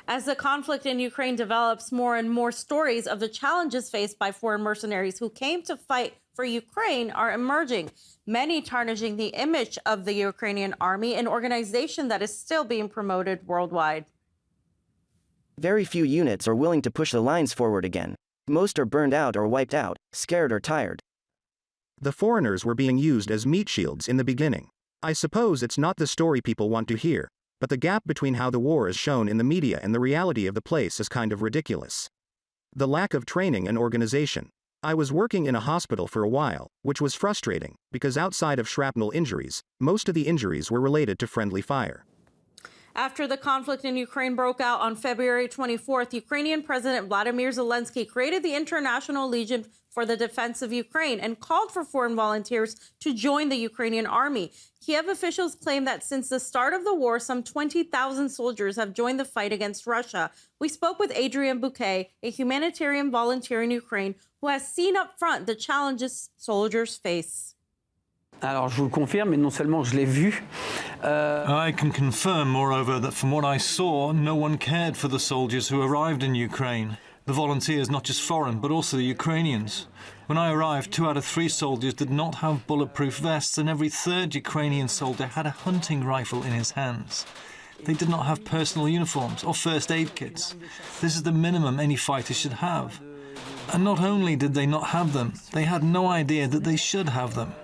As the conflict in Ukraine develops, more and more stories of the challenges faced by foreign mercenaries who came to fight for Ukraine are emerging, many tarnishing the image of the Ukrainian army, an organization that is still being promoted worldwide. Very few units are willing to push the lines forward again. Most are burned out or wiped out, scared or tired. The foreigners were being used as meat shields in the beginning. I suppose it's not the story people want to hear, but the gap between how the war is shown in the media and the reality of the place is kind of ridiculous. The lack of training and organization. I was working in a hospital for a while, which was frustrating, because outside of shrapnel injuries, most of the injuries were related to friendly fire. After the conflict in Ukraine broke out on February 24th, Ukrainian President Vladimir Zelensky created the International Legion for the Defense of Ukraine and called for foreign volunteers to join the Ukrainian army. Kiev officials claim that since the start of the war, some 20,000 soldiers have joined the fight against Russia. We spoke with Adrian Bouquet, a humanitarian volunteer in Ukraine who has seen up front the challenges soldiers face. Alors, je vous le confirme, mais non seulement je l'ai vu. I can confirm, moreover, that from what I saw, no one cared for the soldiers who arrived in Ukraine. The volunteers, not just foreign, but also the Ukrainians. When I arrived, 2 out of 3 soldiers did not have bulletproof vests, and every 3rd Ukrainian soldier had a hunting rifle in his hands. They did not have personal uniforms or first aid kits. This is the minimum any fighter should have. And not only did they not have them, they had no idea that they should have them.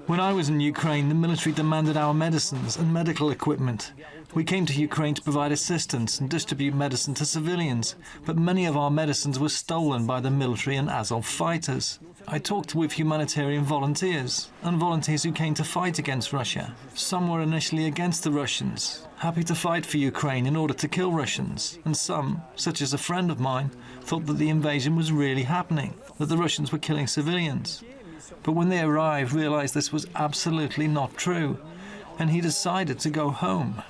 When I was in Ukraine, the military demanded our medicines and medical equipment. We came to Ukraine to provide assistance and distribute medicine to civilians, but many of our medicines were stolen by the military and Azov fighters. I talked with humanitarian volunteers and volunteers who came to fight against Russia. Some were initially against the Russians, happy to fight for Ukraine in order to kill Russians, and some, such as a friend of mine, thought that the invasion was really happening, that the Russians were killing civilians. But when they arrived, realized this was absolutely not true, and he decided to go home.